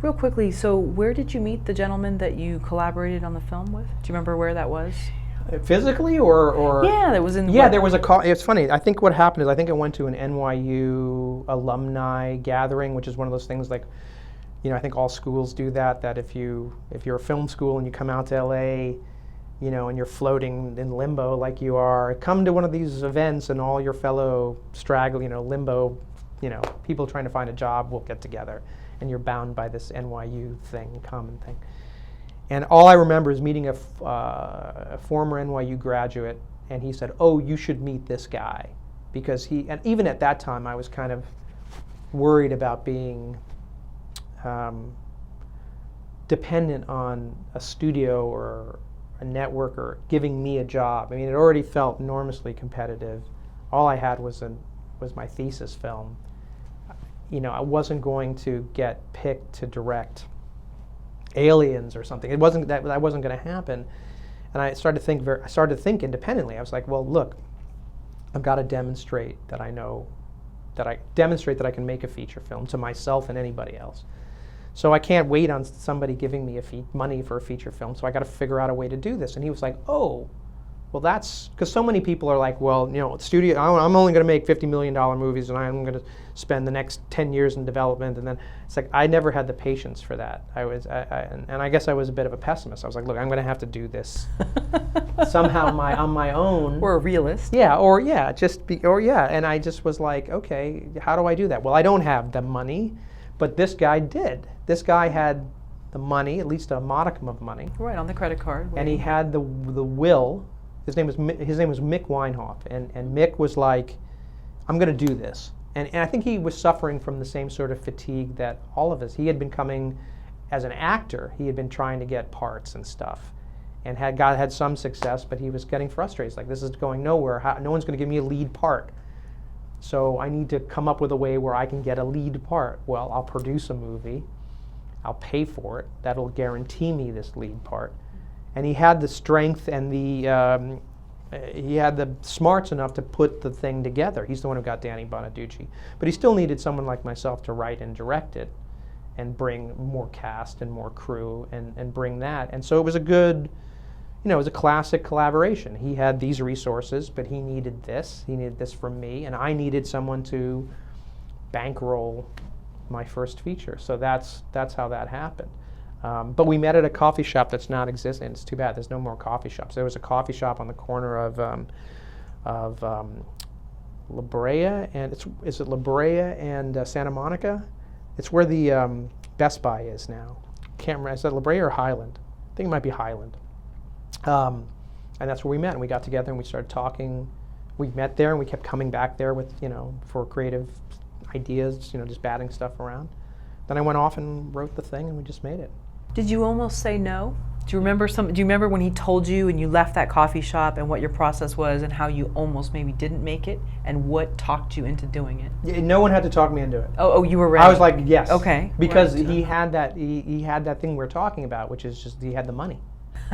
Real quickly, so where did you meet the gentleman that you collaborated on the film with? Do you remember where that was? Physically or Yeah, that was in. yeah, there was a call. It's funny. I think what happened is I think I went to an NYU alumni gathering, which is one of those things like, I think all schools do that. That if you're a film school and you come out to LA, and you're floating in limbo like you are, come to one of these events and all your fellow limbo, people trying to find a job will get together, and you're bound by this NYU thing, common thing. And all I remember is meeting a former NYU graduate, and he said, "Oh, you should meet this guy," because and even at that time, I was kind of worried about being dependent on a studio or a network or giving me a job. I mean, it already felt enormously competitive. All I had was my thesis film. I wasn't going to get picked to direct Aliens or something. It wasn't that wasn't going to happen. And I started to think independently. I was like, well, look, I've got to demonstrate that I can make a feature film to myself and anybody else. So I can't wait on somebody giving me money for a feature film. So I got to figure out a way to do this. And he was like, oh, well, that's because so many people are like, well, studio. I'm only going to make $50 million movies, and I'm going to spend the next 10 years in development. And then it's like I never had the patience for that. And I guess I was a bit of a pessimist. I was like, look, I'm going to have to do this somehow on my own. Or a realist. Yeah, And I just was like, okay, how do I do that? Well, I don't have the money, but this guy did. This guy had the money, at least a modicum of money. Right, on the credit card. And he had the will. His name was Mick Weinhoff, and Mick was like, I'm going to do this. And I think he was suffering from the same sort of fatigue that all of us. He had been coming as an actor. He had been trying to get parts and stuff, and had some success, but he was getting frustrated. He's like, this is going nowhere. No one's going to give me a lead part. So I need to come up with a way where I can get a lead part. Well, I'll produce a movie. I'll pay for it. That'll guarantee me this lead part. And he had the strength and he had the smarts enough to put the thing together. He's the one who got Danny Bonaducci. But he still needed someone like myself to write and direct it and bring more cast and more crew and bring that. And so it was a good, it was a classic collaboration. He had these resources, but he needed this. He needed this from me, and I needed someone to bankroll my first feature. So that's how that happened. But we met at a coffee shop that's not existent. It's too bad. There's no more coffee shops. There was a coffee shop on the corner of La Brea and is it La Brea and Santa Monica? It's where the Best Buy is now. Can't remember. Is that La Brea or Highland? I think it might be Highland. And that's where we met. And we got together and we started talking. We met there and we kept coming back there with for creative ideas. Just batting stuff around. Then I went off and wrote the thing and we just made it. Did you almost say no? Do you remember when he told you and you left that coffee shop and what your process was and how you almost maybe didn't make it and what talked you into doing it? Yeah, no one had to talk me into it. Oh, you were ready. I was like, yes. Okay. Because he had that he had that thing we're talking about, which is just he had the money.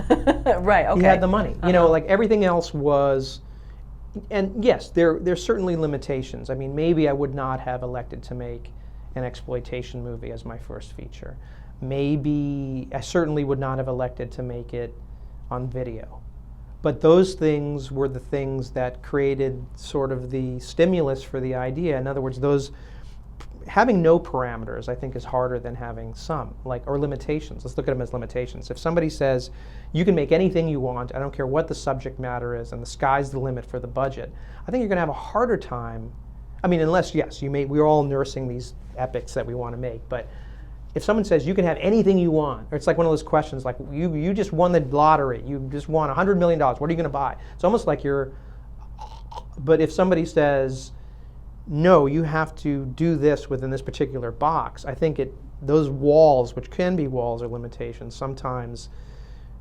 Right, okay. He had the money. Like everything else was, and yes, there's certainly limitations. I mean, maybe I would not have elected to make an exploitation movie as my first feature. Maybe I certainly would not have elected to make it on video. But those things were the things that created sort of the stimulus for the idea. In other words, having no parameters, I think, is harder than having some, or limitations. Let's look at them as limitations. If somebody says, you can make anything you want, I don't care what the subject matter is, and the sky's the limit for the budget, I think you're going to have a harder time. I mean, unless, yes, we're all nursing these epics that we want to make, but if someone says you can have anything you want, or it's like one of those questions like you just won the lottery, you just won $100 million, what are you going to buy? It's almost like but if somebody says, no, you have to do this within this particular box, I think those walls, which can be walls or limitations, sometimes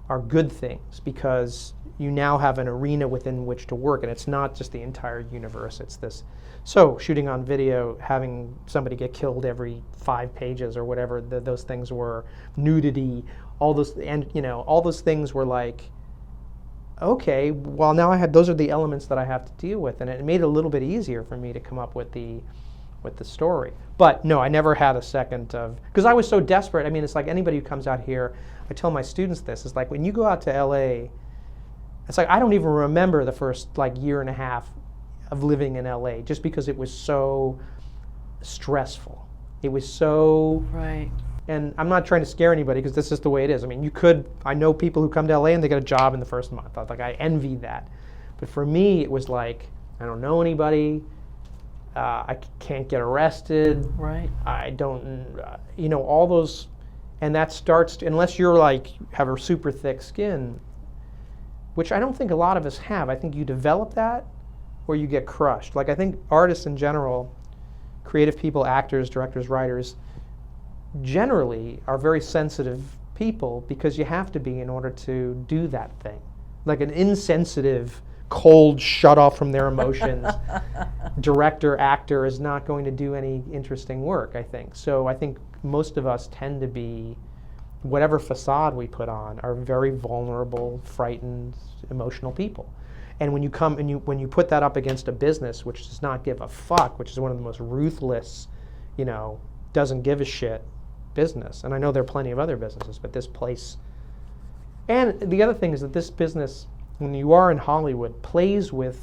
are good things because you now have an arena within which to work, and it's not just the entire universe, it's this. So shooting on video, having somebody get killed every 5 pages or whatever those things were, nudity, all those, and all those things were like, okay, well now those are the elements that I have to deal with, and it made it a little bit easier for me to come up with the with the story. But no, I never had a second of, because I was so desperate. I mean, it's like anybody who comes out here, I tell my students this, it's like when you go out to LA, it's like I don't even remember the first like year and a half of living in LA just because it was so stressful. It was so, Right. and I'm not trying to scare anybody because this is the way it is. I mean, I know people who come to LA and they get a job in the first month. I envy that. But for me, it was like, I don't know anybody. I can't get arrested. Right. I don't, all those, and that starts, unless you're like, have a super thick skin, which I don't think a lot of us have. I think you develop that or you get crushed. Like I think artists in general, creative people, actors, directors, writers, generally are very sensitive people because you have to be in order to do that thing. Like an insensitive, cold, shut off from their emotions director, actor is not going to do any interesting work, I think. So I think most of us tend to be, whatever facade we put on, are very vulnerable, frightened, emotional people. And when you come and when you put that up against a business which does not give a fuck, which is one of the most ruthless, doesn't give a shit business. And I know there are plenty of other businesses, but this place. And the other thing is that this business, when you are in Hollywood, plays with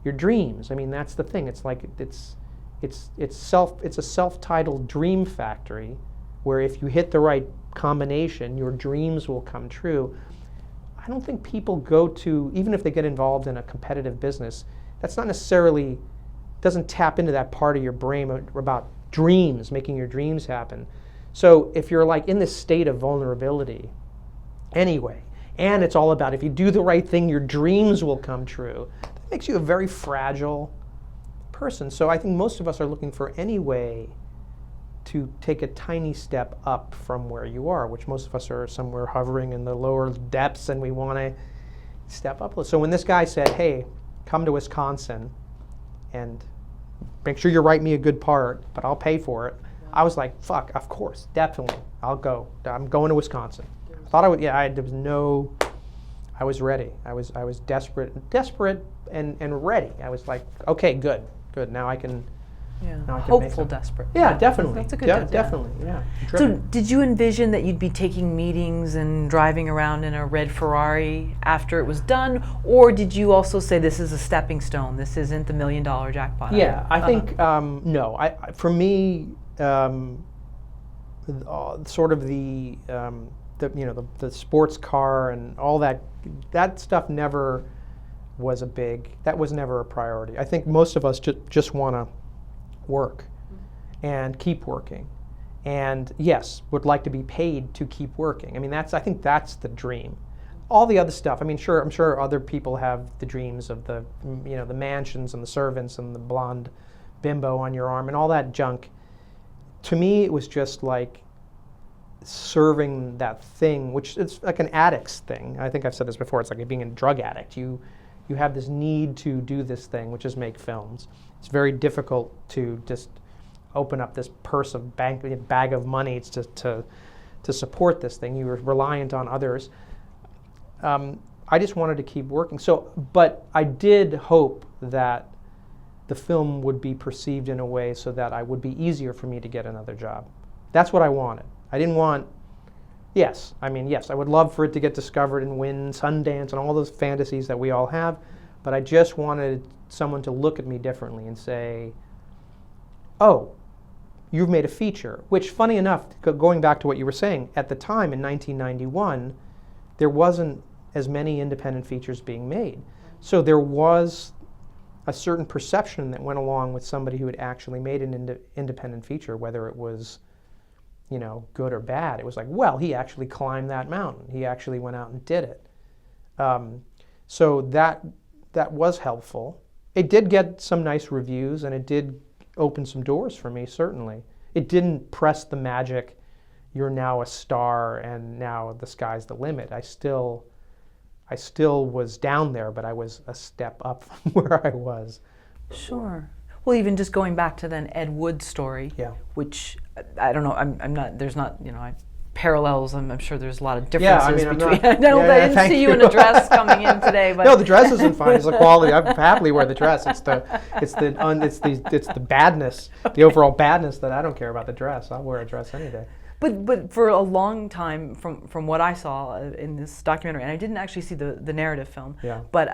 your dreams. I mean, that's the thing. It's like it's a self-titled dream factory where if you hit the right combination, your dreams will come true. I don't think people go to, even if they get involved in a competitive business, that's not necessarily, doesn't tap into that part of your brain about dreams, making your dreams happen. So if you're like in this state of vulnerability anyway, and it's all about if you do the right thing, your dreams will come true, that makes you a very fragile person. So I think most of us are looking for any way to take a tiny step up from where you are, which most of us are somewhere hovering in the lower depths, and we want to step up. So when this guy said, hey, come to Wisconsin and make sure you write me a good part, but I'll pay for it, I was like, fuck, of course, definitely, I'll go. I'm going to Wisconsin. I thought I would, I was ready. I was desperate and ready. I was like, okay, good, now I can. Yeah. Now I can Hopeful, desperate. Yeah, definitely. That's a good idea. Definitely, yeah. So did you envision that you'd be taking meetings and driving around in a red Ferrari after it was done? Or did you also say this is a stepping stone, this isn't the $1 million jackpot? Yeah, I think, no. For me, sort of the sports car and all that stuff never was that was never a priority. I think most of us just want to work and keep working, and yes, would like to be paid to keep working. I mean, I think that's the dream. All the other stuff, I mean, I'm sure other people have the dreams of the mansions and the servants and the blonde bimbo on your arm and all that junk. To me, it was just like serving that thing, which it's like an addict's thing. I think I've said this before. It's like being a drug addict. You have this need to do this thing, which is make films. It's very difficult to just open up this purse of bag of money to support this thing. You were reliant on others. I just wanted to keep working. But I did hope that the film would be perceived in a way so that it would be easier for me to get another job. That's what I wanted. I didn't want, yes, I would love for it to get discovered and win Sundance and all those fantasies that we all have, but I just wanted someone to look at me differently and say, oh, you've made a feature, which, funny enough, going back to what you were saying, at the time in 1991, there wasn't as many independent features being made. So there was a certain perception that went along with somebody who had actually made an independent feature, whether it was good or bad. It was like, well, he actually climbed that mountain. He actually went out and did it. So that was helpful. It did get some nice reviews, and it did open some doors for me, certainly. It didn't press the magic, you're now a star and now the sky's the limit. I still was down there, but I was a step up from where I was. Sure. Well, even just going back to then Ed Wood's story, yeah. Which I don't know. I'm not. There's not. parallels. I'm sure there's a lot of Yeah, I differences mean, I'm between. not- I know yeah, that I yeah, didn't thank see you in you. a dress coming in today, but No, the dress isn't fine. It's the quality. I happily wear the dress. It's the badness, the overall badness that I don't care about the dress. I'll wear a dress any day. But for a long time, from what I saw in this documentary, and I didn't actually see the narrative film, Yeah. but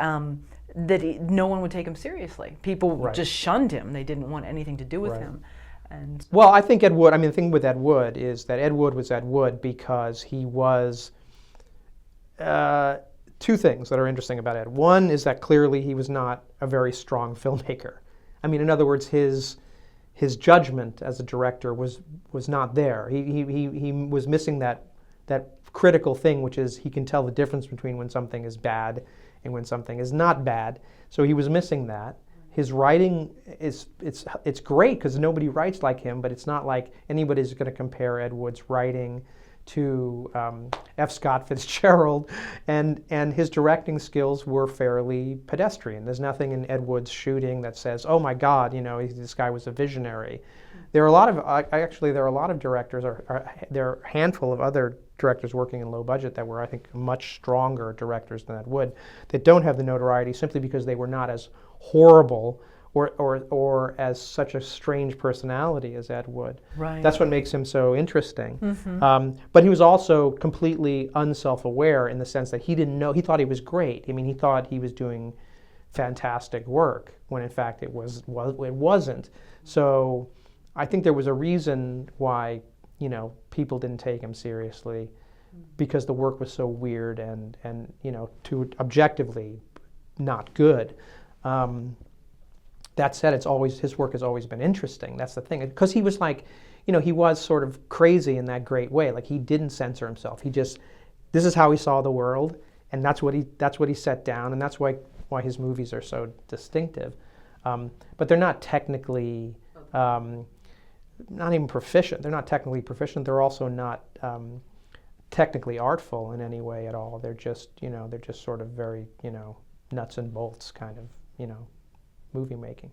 no one would take him seriously. People Right. just shunned him. They didn't want anything to do with Right. him. And Well, I think Ed Wood, the thing with Ed Wood is that Ed Wood was Ed Wood because he was, two things that are interesting about Ed. One is that clearly he was not a very strong filmmaker. I mean, in other words, his judgment as a director was not there. He was missing that critical thing, which is he can tell the difference between when something is bad and when something is not bad. So he was missing that. His writing it's great because nobody writes like him, but it's not like anybody's going to compare Ed Wood's writing to F. Scott Fitzgerald, and his directing skills were fairly pedestrian. There's nothing in Ed Wood's shooting that says, "Oh my God, this guy was a visionary." There are a lot of there are a lot of directors, there are a handful of other directors working in low budget that were, I think, much stronger directors than Ed Wood, that don't have the notoriety simply because they were not as horrible or as such a strange personality as Ed Wood. Right. That's what makes him so interesting. Mm-hmm. But he was also completely unself-aware in the sense that he didn't know. He thought he was great. I mean, he thought he was doing fantastic work when in fact it wasn't. So I think there was a reason why people didn't take him seriously, because the work was so weird and too objectively not good. That said, his work has always been interesting. That's the thing, because he was like, he was sort of crazy in that great way. Like, he didn't censor himself. This is how he saw the world, and that's what he set down, and that's why his movies are so distinctive. But they're not technically, not even proficient. They're not technically proficient. They're also not technically artful in any way at all. They're just sort of very, nuts and bolts kind of, movie making.